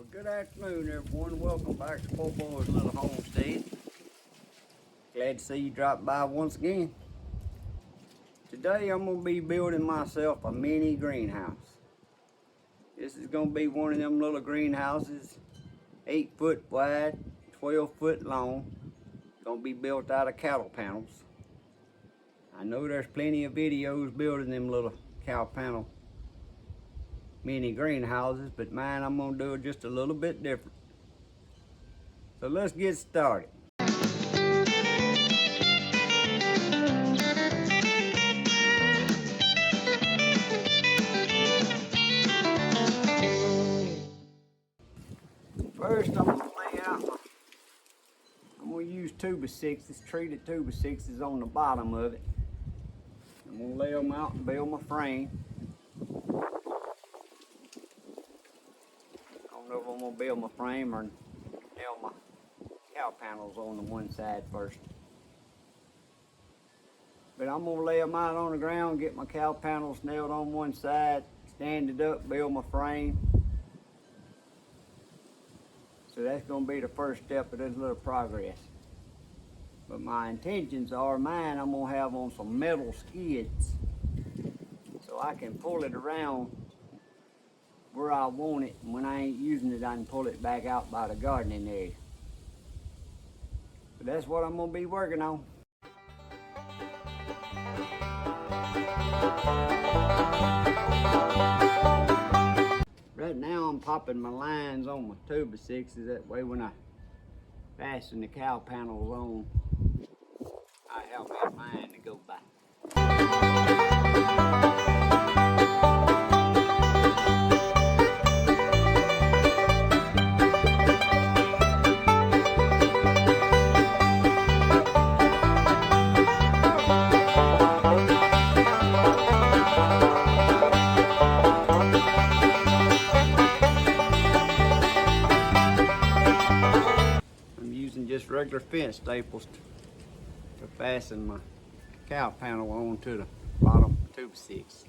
Well, good afternoon, everyone. Welcome back to Poorboys Little Homestead. Glad to see you drop by once again. Today, I'm going to be building myself a mini greenhouse. This is going to be one of them little greenhouses, 8 foot wide, 12 foot long. Going to be built out of cattle panels. I know there's plenty of videos building them little cow panel mini greenhouses, but mine, I'm going to do it just a little bit different. So let's get started. First, I'm going to lay out I'm going to use 2x6s, treated 2x6s on the bottom of it. I'm going to lay them out and build my frame. I don't know if I'm going to build my frame or nail my cow panels on the one side first. But I'm going to lay them out on the ground, get my cow panels nailed on one side, stand it up, build my frame. So that's going to be the first step of this little progress. But my intentions are, mine I'm going to have on some metal skids so I can pull it around where I want it, and when I ain't using it I can pull it back out by the gardening area. But that's what I'm going to be working on. Right now I'm popping my lines on my 2x6s, that way when I fasten the cow panels on, I have that line to go by. Just regular fence staples to fasten my cow panel onto the bottom 2x6.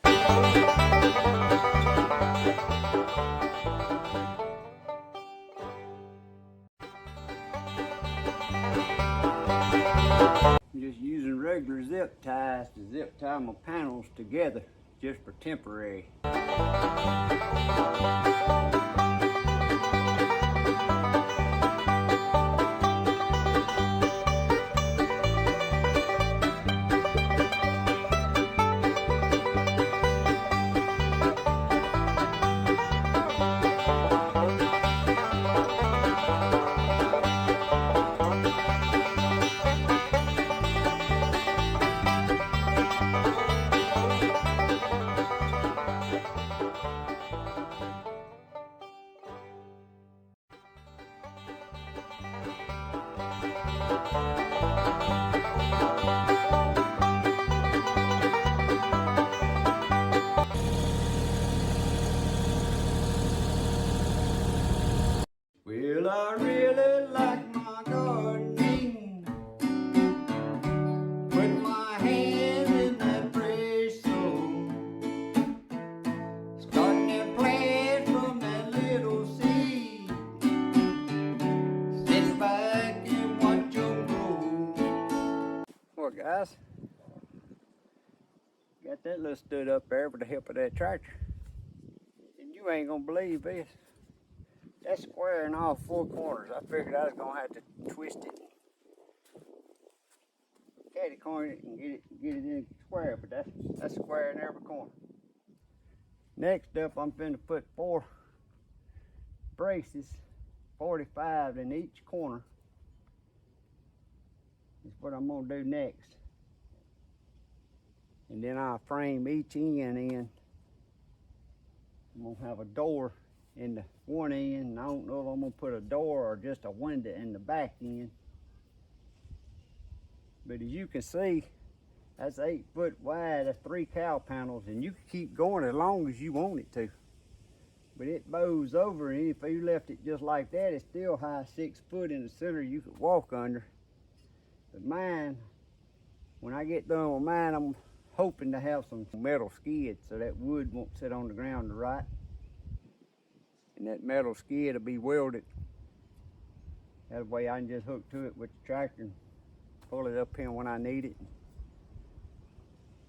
I'm just using regular zip ties to zip tie my panels together just for temporary. Well, I really like my gardening. Put my hand in that fresh soil, starting to plant from that little seed. Sit back and watch them grow. Well, guys, got that little stood up there with the help of that tractor. And you ain't gonna believe this. That's square in all 4 corners. I figured I was gonna have to twist it, catty corner it, and get it in square. But that's square in every corner. Next up, I'm finna put 4 braces, 45 in each corner. That's what I'm gonna do next. And then I'll frame each end in. I'm gonna have a door in the one end, and I don't know if I'm gonna put a door or just a window in the back end. But as you can see, that's 8 foot wide, that's 3 cow panels, and you can keep going as long as you want it to. But it bows over, and if you left it just like that, it's still high 6 foot in the center you could walk under. But mine, when I get done with mine, I'm hoping to have some metal skids so that wood won't sit on the ground to rot. and that metal skid will be welded. That way I can just hook to it with the tractor and pull it up here when I need it.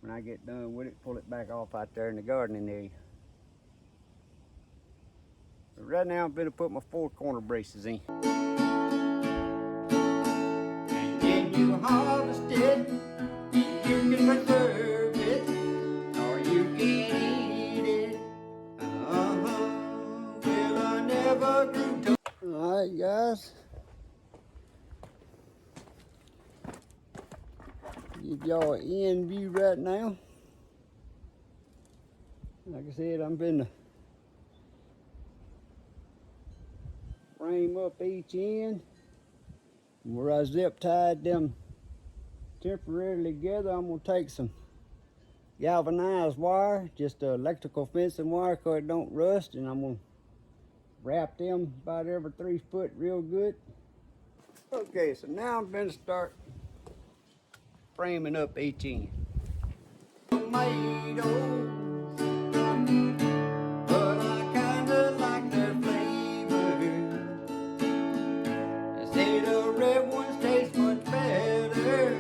When I get done with it, pull it back off out there in the gardening area. But right now I'm going to put my 4 corner braces in. And then you harvest it, you can preserve it, or you can eat it. Well, I never grew to. Alright guys. Give y'all an end view right now. Like I said, I'm gonna frame up each end. Where I zip tied them temporarily together, I'm gonna take some galvanized wire, just electrical fencing wire so it don't rust, and I'm gonna wrap them about every 3 foot real good. Okay, so now I'm gonna start framing up each end. Tomatoes, but I kinda like their flavor. They say the red ones taste much better,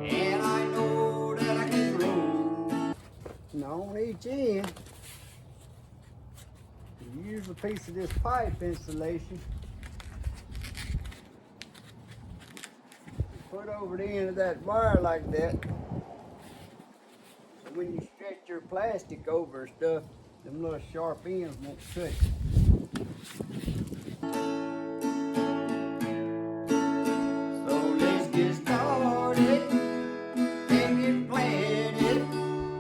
and I know that I can grow. Now on each end, you use a piece of this pipe insulation. Put over the end of that wire like that. So when you stretch your plastic over stuff, them little sharp ends won't cut. So let's get started and get planted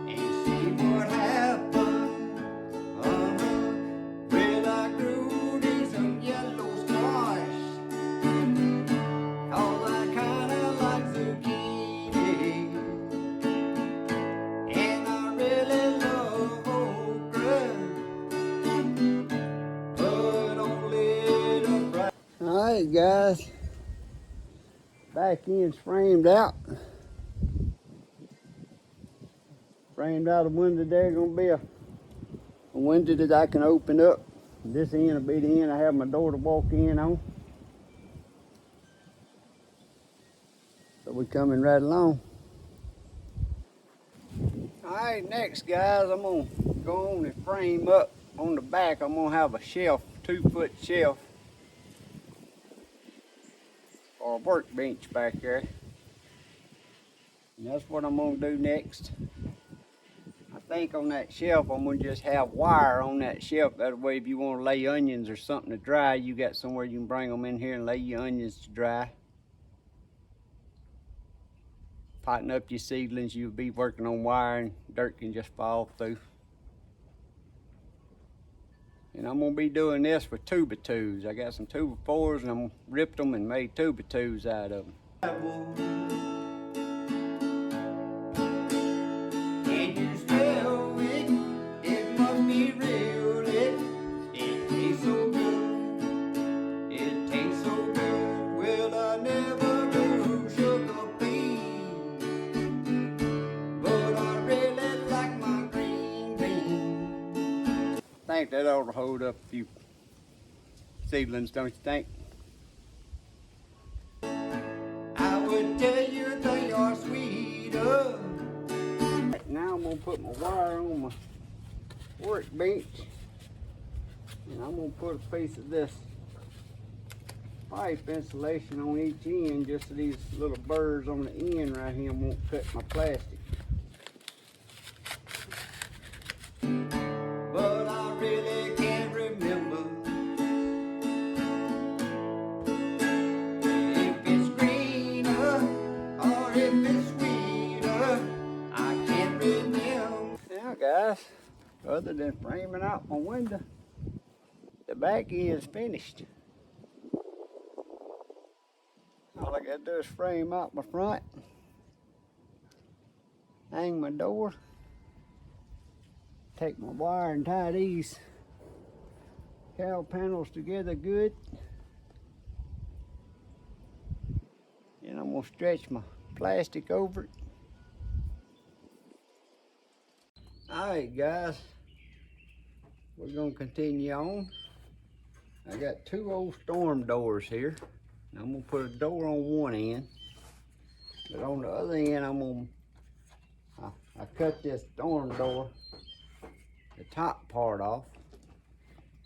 and see what happens. Well, I grew me some yellow squash, 'cause I kinda like zucchini, and I really love okra, but only the fry. Alright guys, back end's framed out. Framed out a window there, gonna be a window that I can open up. This end will be the end I have my door to walk in on. So we're coming right along. Alright, next guys, I'm gonna go on and frame up on the back. I'm gonna have a shelf, 2-foot shelf, or a workbench back there. And that's what I'm gonna do next. I think on that shelf I'm gonna just have wire on that shelf. That way if you want to lay onions or something to dry, you got somewhere you can bring them in here and lay your onions to dry. Potting up your seedlings, you'll be working on wire and dirt can just fall through. And I'm gonna be doing this with 2x2s. I got some 2x4s and I'm ripped them and made 2x2s out of them. Can you smell it? It must be real. It tastes so good. It tastes so good. Well, I never grew sugar beans, but I really like my green beans. I think that ought to hold up a few seedlings, don't you think? I would tell you they are sweeter. Now I'm gonna put my wire on my workbench, and I'm gonna put a piece of this pipe insulation on each end, just so these little burrs on the end right here won't cut my plastic. But I really can't remember if it's greener or if it's sweeter. I can't remember. Now guys, other than framing out my window, the back end's finished. All I gotta do is frame out my front, hang my door, take my wire and tie these cowl panels together good. And I'm gonna stretch my plastic over it. Alright guys, we're gonna continue on. I got two old storm doors here. I'm gonna put a door on one end, but on the other end, I cut this storm door, the top part off,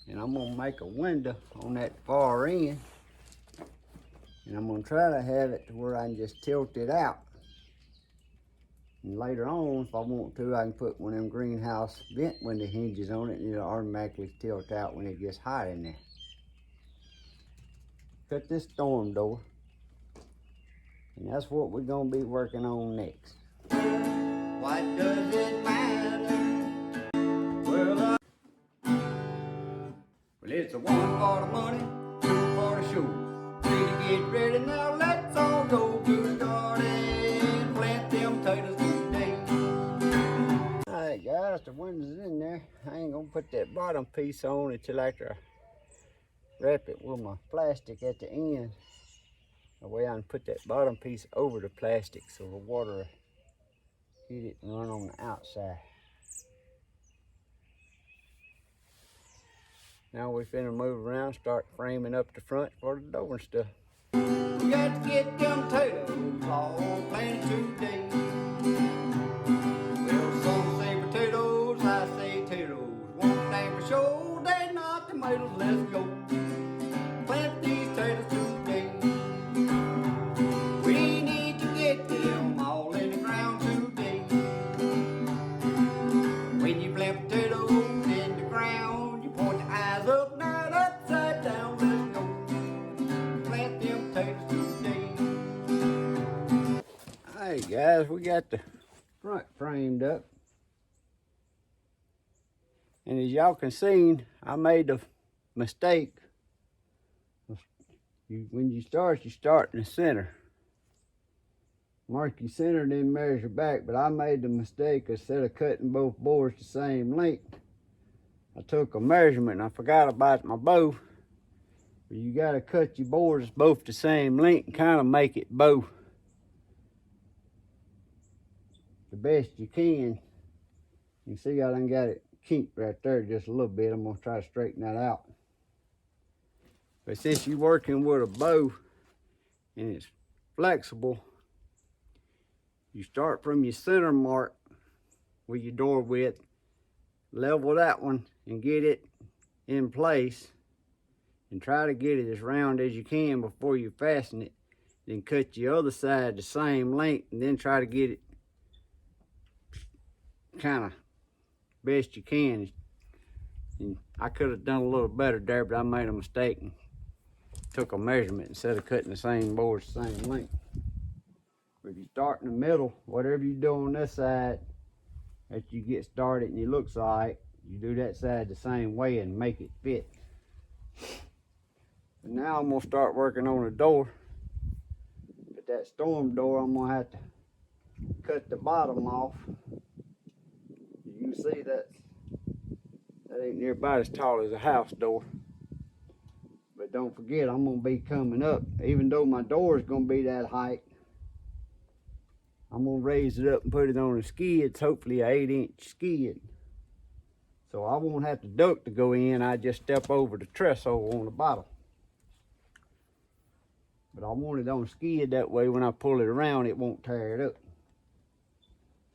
and I'm gonna make a window on that far end, and I'm gonna try to have it to where I can just tilt it out. And later on, if I want to, I can put one of them greenhouse vent window hinges on it, and it'll automatically tilt out when it gets hot in there. Cut this storm door, and that's what we're gonna be working on next. What does it matter? Well, it's a one for the money, two for the show. Three to get ready now, let's all go to the garden, plant them potatoes today. Alright guys, the window's in there. I ain't gonna put that bottom piece on until after I wrap it with my plastic at the end. That way I can put that bottom piece over the plastic so the water hit it and run on the outside. Now we finna move around, start framing up the front for the door and stuff. We got to get them potatoes all planted today. Well, some say potatoes, I say potatoes. One thing for sure, they're not tomatoes, let's go. Plant these potatoes today. We need to get them all in the ground today. When you plant potatoes in the ground, you point your eyes up, not upside down, let's go. Plant them potatoes today. Alright guys, we got the front framed up. And as y'all can see, I made a mistake. When you start in the center. Mark your center, then measure back, but I made the mistake instead of cutting both boards the same length. I took a measurement and I forgot about my bow. But you gotta cut your boards both the same length and kind of make it bow the best you can. You see I done got it kinked right there just a little bit. I'm gonna try to straighten that out. But since you're working with a bow and it's flexible, you start from your center mark with your door width, level that one and get it in place, and try to get it as round as you can before you fasten it. Then cut your other side the same length and then try to get it kind of best you can. And I could have done a little better there, but I made a mistake and took a measurement instead of cutting the same boards the same length. But if you start in the middle, whatever you do on this side, after you get started and it looks all right, you do that side the same way and make it fit. And now I'm gonna start working on the door. But that storm door, I'm gonna have to cut the bottom off. You can see that ain't near about as tall as a house door. But don't forget, I'm gonna be coming up. Even though my door is gonna be that height, I'm gonna raise it up and put it on a skid, hopefully an 8-inch skid. So I won't have to duck to go in, I just step over the trestle on the bottom. But I want it on a skid, that way when I pull it around, it won't tear it up.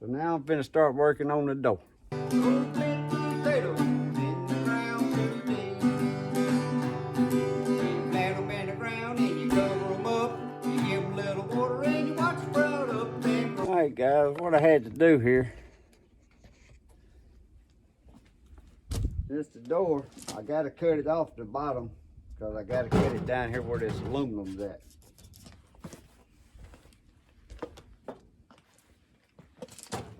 So now I'm finna start working on the door. Alright guys, what I had to do here, this the door, I gotta cut it off the bottom because I gotta cut it down here where this aluminum's at.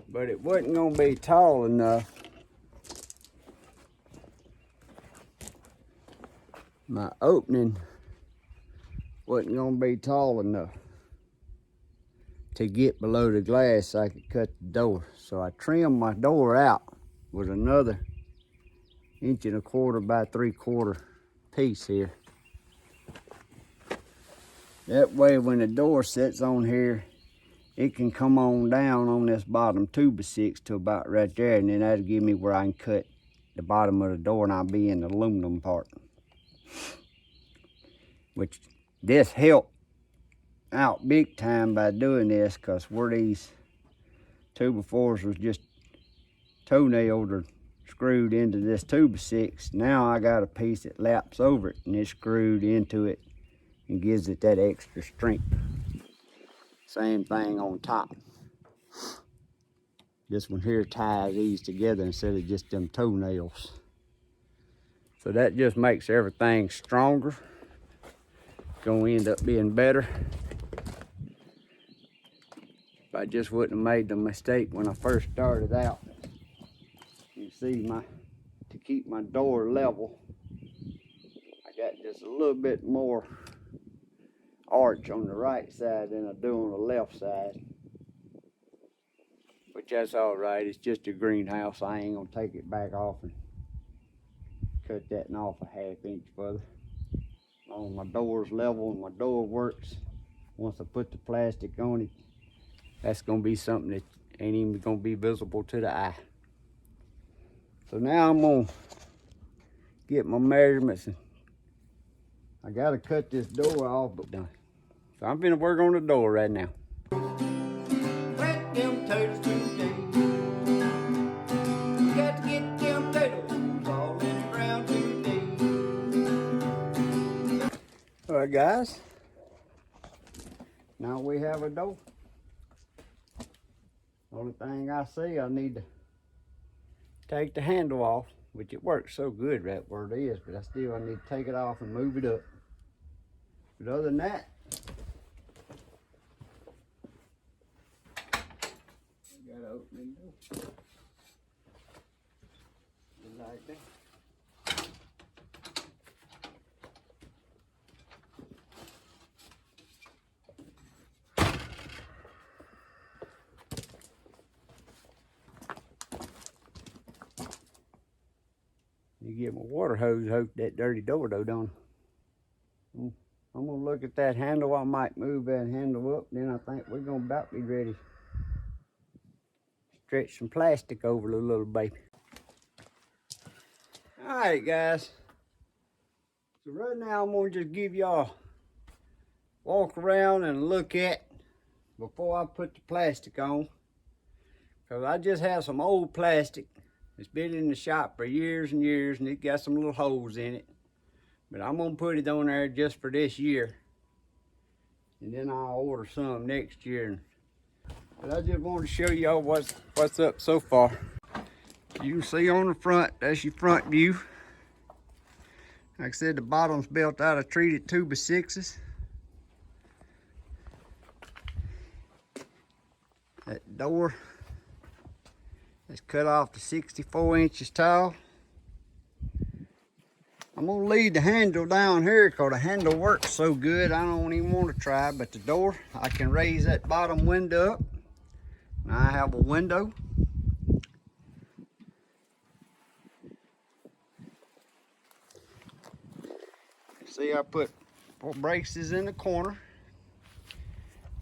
But it wasn't gonna be tall enough. My opening wasn't gonna be tall enough to get below the glass so I could cut the door. So I trimmed my door out with another 1.25 inch by 3/4 piece here. That way when the door sits on here, it can come on down on this bottom 2x6 to about right there, and then that'll give me where I can cut the bottom of the door, and I'll be in the aluminum part. Which this helped out big time by doing this, because where these 2x4s was just toenailed or screwed into this 2x6, now I got a piece that laps over it and it's screwed into it and gives it that extra strength. Same thing on top. This one here ties these together instead of just them toenails. So that just makes everything stronger. Gonna end up being better. If I just wouldn't have made the mistake when I first started out. You see, to keep my door level, I got just a little bit more arch on the right side than I do on the left side. Which that's all right, it's just a greenhouse. I ain't gonna take it back off and cut that off a ½ inch further. On my door's level and my door works. Once I put the plastic on it, that's gonna be something that ain't even gonna be visible to the eye. So now I'm gonna get my measurements, and I gotta cut this door off, but done. So I'm gonna work on the door right now. Plant them potatoes today. We got to get them potatoes all in the ground today. All right, guys. Now we have a door. Only thing I see, I need to take the handle off, which it works so good right where it is, but I need to take it off and move it up. But other than that, we gotta open the door. Like that. You get my water hose, hook that dirty door though, don't I? I'm gonna look at that handle. I might move that handle up, then I think we're gonna about be ready. Stretch some plastic over the little baby. All right, guys. So right now I'm gonna just give y'all walk around and look at before I put the plastic on. Cause I just have some old plastic. It's been in the shop for years and years, and it got some little holes in it. But I'm gonna put it on there just for this year. And then I'll order some next year. But I just wanted to show y'all what's up so far. You can see on the front, that's your front view. Like I said, the bottom's built out of treated 2x6s. That door is cut off to 64 inches tall. I'm gonna leave the handle down here because the handle works so good I don't even want to try, but the door, I can raise that bottom window up. Now I have a window. See, I put 4 braces in the corner.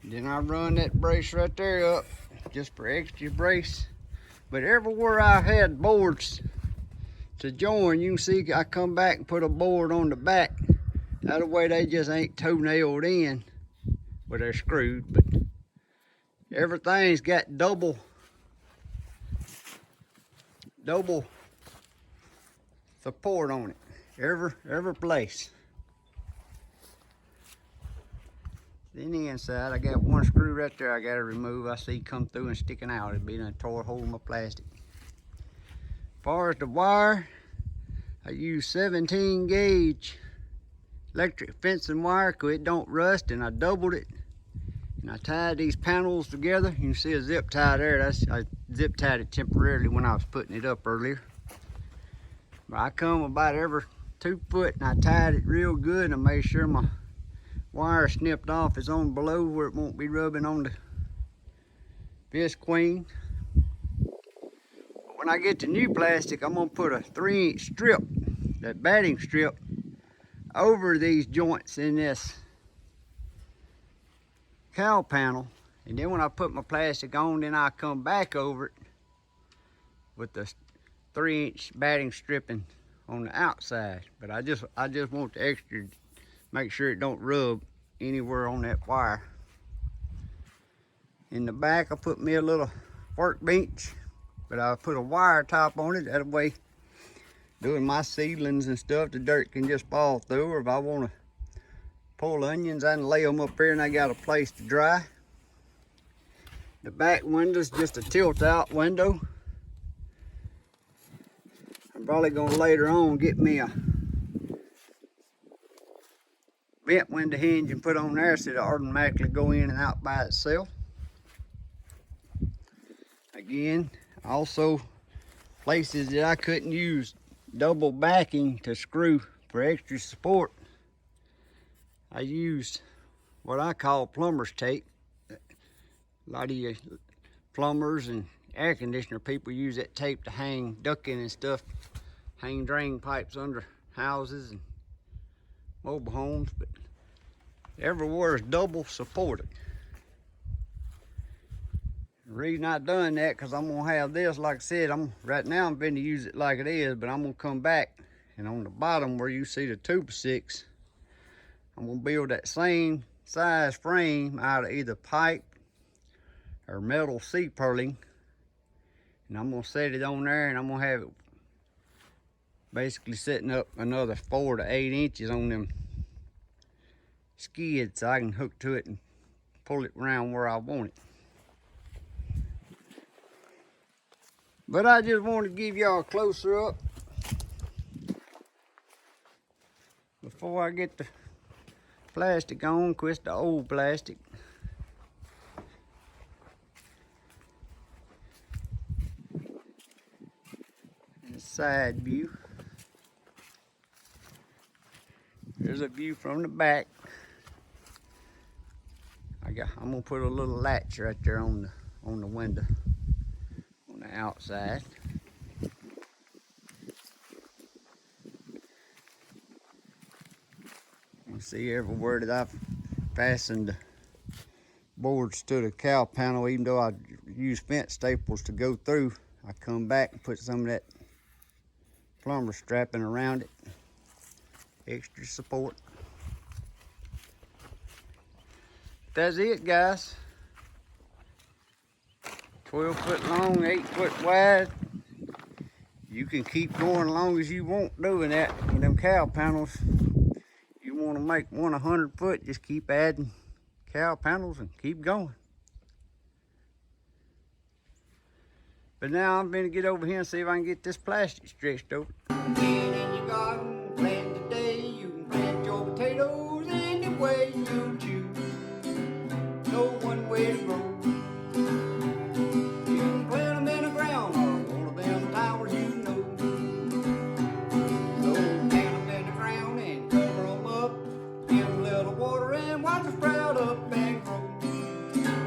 Then I run that brace right there up just for extra brace. But everywhere I had boards to join, you can see I come back and put a board on the back. That way they just ain't toe-nailed in, but they're screwed. But everything's got double support on it, every place. Then the inside, I got one screw right there I gotta remove. I see come through and sticking out. It'd be done tore a hole in my plastic. As far as the wire, I use 17 gauge electric fencing wire because it don't rust, and I doubled it. And I tied these panels together. You can see a zip tie there. I zip tied it temporarily when I was putting it up earlier. But I come about every 2 foot and I tied it real good, and I made sure my wire snipped off is on below where it won't be rubbing on the visqueen. When I get the new plastic, I'm gonna put a 3-inch strip, that batting strip, over these joints in this cowl panel. And then when I put my plastic on, then I come back over it with the 3-inch batting stripping on the outside, but I just want the extra, make sure it don't rub anywhere on that wire. In the back I put me a little workbench, but I put a wire top on it, that way doing my seedlings and stuff, the dirt can just fall through, or if I want to pull onions, I can lay them up here and I got a place to dry. The back window's just a tilt out window. I'm probably gonna later on get me a vent window hinge and put on there so it'll automatically go in and out by itself. Again, also places that I couldn't use double backing to screw for extra support, I used what I call plumber's tape. A lot of you plumbers and air conditioner people use that tape to hang ducting and stuff, hang drain pipes under houses and mobile homes, but everywhere is double supported. The reason I done that, because I'm gonna have this, like I said, right now I'm going to use it like it is, but I'm gonna come back and on the bottom where you see the 2x6, I'm gonna build that same size frame out of either pipe or metal C-purling, and I'm gonna set it on there, and I'm gonna have it basically setting up another 4 to 8 inches on them skids so I can hook to it and pull it around where I want it. But I just want to give y'all a closer up before I get the plastic on, quit the old plastic. And side view. There's a view from the back. I'm gonna put a little latch right there on the window on the outside. You see everywhere that I've fastened the boards to the cow panel, even though I use fence staples to go through, I come back and put some of that plumber strapping around it. Extra support. That's it, guys. 12 foot long, 8 foot wide. You can keep going as long as you want doing that with them cow panels. You want to make one 100 foot, just keep adding cow panels and keep going. But now I'm going to get over here and see if I can get this plastic stretched over. Get in your garden, plant today. You can plant your potatoes any way you choose. No one way to grow. You can plant them in the ground or one of them towers you know. So plant them in the ground and cover them up. Give them a little water and watch them sprout up and grow.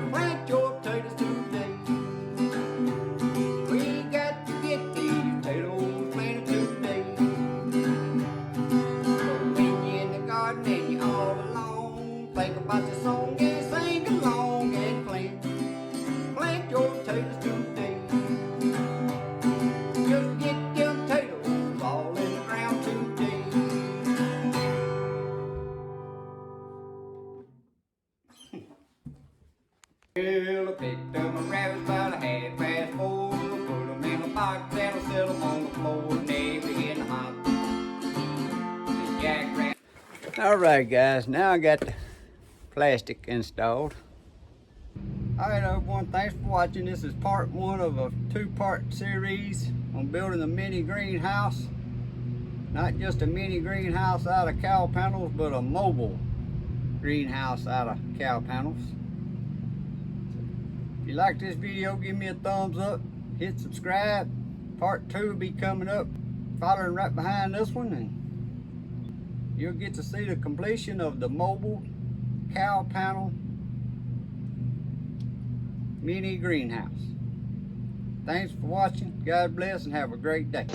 Plant your potatoes today. We got to get these potatoes planted today. So when you're in the garden and you're all alone, think about the song and sing along and plant your potatoes today. Just get them potatoes all in the ground today. Well, I picked up my rabbits about 4:30. Put them in my box and I set them on the floor, and they begin to hop. The jackrabbit. Alright guys, now I got the plastic installed. Alright everyone, thanks for watching. This is part 1 of a 2-part series on building a mini greenhouse. Not just a mini greenhouse out of cow panels, but a mobile greenhouse out of cow panels. If you like this video, give me a thumbs up, hit subscribe. Part 2 will be coming up, following right behind this one, and you'll get to see the completion of the mobile cow panel mini greenhouse. Thanks for watching. God bless and have a great day.